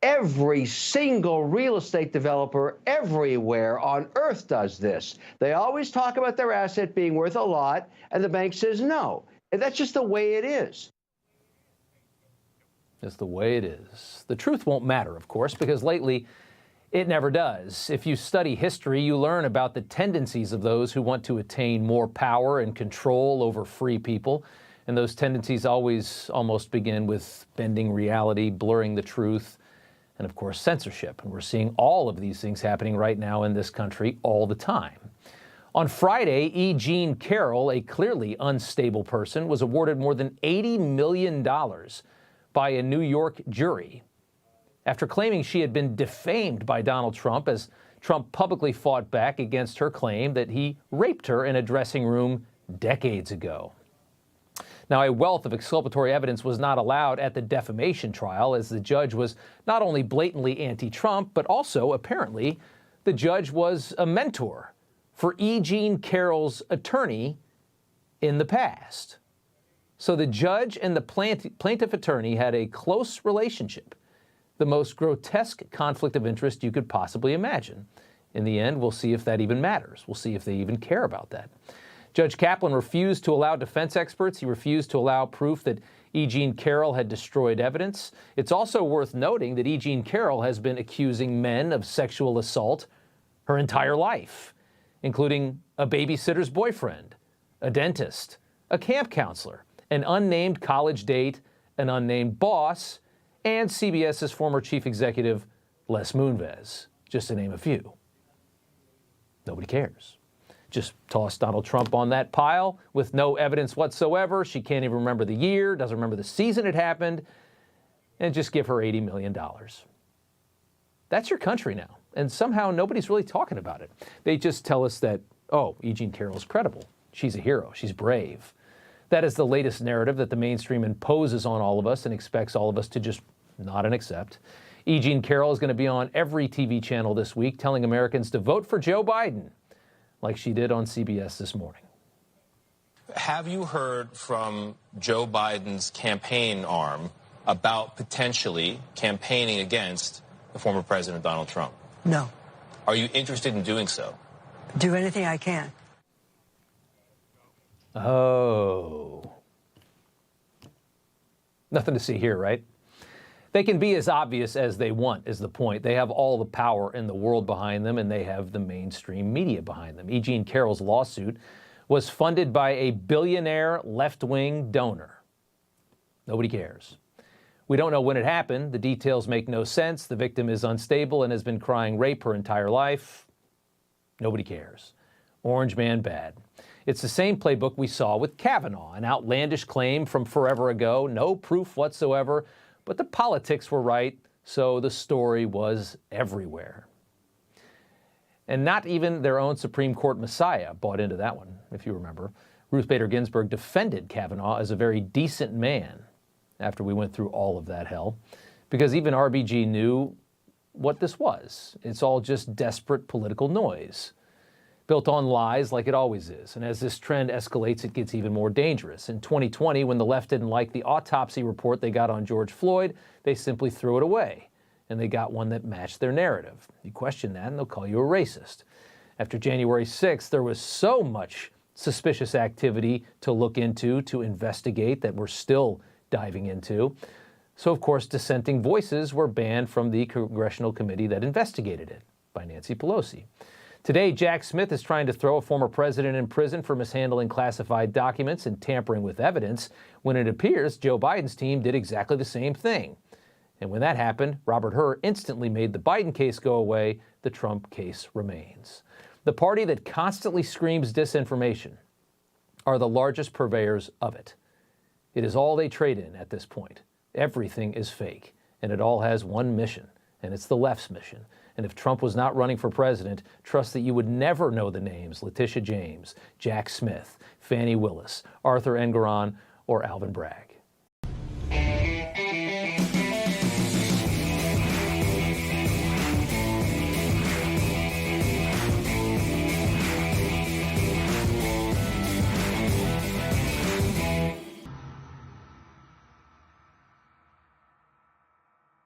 Every single real estate developer everywhere on earth does this. They always talk about their asset being worth a lot, and the bank says no. And that's just the way it is. Just the way it is. The truth won't matter, of course, because lately it never does. If you study history, you learn about the tendencies of those who want to attain more power and control over free people. And those tendencies always almost begin with bending reality, blurring the truth, and of course censorship. And we're seeing all of these things happening right now in this country all the time. On Friday, E. Jean Carroll, a clearly unstable person, was awarded more than $80 million by a New York jury after claiming she had been defamed by Donald Trump as Trump publicly fought back against her claim that he raped her in a dressing room decades ago. Now, a wealth of exculpatory evidence was not allowed at the defamation trial, as the judge was not only blatantly anti-Trump, but also, apparently, the judge was a mentor for E. Jean Carroll's attorney in the past. So the judge and the plaintiff attorney had a close relationship, the most grotesque conflict of interest you could possibly imagine. In the end, we'll see if that even matters. We'll see if they even care about that. Judge Kaplan refused to allow defense experts. He refused to allow proof that E. Jean Carroll had destroyed evidence. It's also worth noting that E. Jean Carroll has been accusing men of sexual assault her entire life, including a babysitter's boyfriend, a dentist, a camp counselor, an unnamed college date, an unnamed boss, and CBS's former chief executive, Les Moonves, just to name a few. Nobody cares. Just toss Donald Trump on that pile with no evidence whatsoever. She can't even remember the year, doesn't remember the season it happened, and just give her $80 million. That's your country now, and somehow nobody's really talking about it. They just tell us that, oh, E. Jean Carroll's credible. She's a hero. She's brave. That is the latest narrative that the mainstream imposes on all of us and expects all of us to just nod and accept. E. Jean Carroll is going to be on every TV channel this week telling Americans to vote for Joe Biden, like she did on CBS this morning. Have you heard from Joe Biden's campaign arm about potentially campaigning against the former president, Donald Trump? No. Are you interested in doing so? Do anything I can. Oh. Nothing to see here, right? They can be as obvious as they want, is the point. They have all the power in the world behind them, and they have the mainstream media behind them. E. Jean Carroll's lawsuit was funded by a billionaire left-wing donor. Nobody cares. We don't know when it happened. The details make no sense. The victim is unstable and has been crying rape her entire life. Nobody cares. Orange man bad. It's the same playbook we saw with Kavanaugh, an outlandish claim from forever ago, no proof whatsoever, but the politics were right, so the story was everywhere. And not even their own Supreme Court messiah bought into that one, if you remember. Ruth Bader Ginsburg defended Kavanaugh as a very decent man after we went through all of that hell, because even RBG knew what this was. It's all just desperate political noise, built on lies like it always is. And as this trend escalates, it gets even more dangerous. In 2020, when the left didn't like the autopsy report they got on George Floyd, they simply threw it away, and they got one that matched their narrative. You question that, and they'll call you a racist. After January 6th, there was so much suspicious activity to look into, to investigate, that we're still diving into. So, of course, dissenting voices were banned from the congressional committee that investigated it by Nancy Pelosi. Today, Jack Smith is trying to throw a former president in prison for mishandling classified documents and tampering with evidence, when it appears Joe Biden's team did exactly the same thing. And when that happened, Robert Hur instantly made the Biden case go away. The Trump case remains. The party that constantly screams disinformation are the largest purveyors of it. It is all they trade in at this point. Everything is fake, and it all has one mission, and it's the left's mission. And if Trump was not running for president, trust that you would never know the names Letitia James, Jack Smith, Fani Willis, Arthur Engoron, or Alvin Bragg.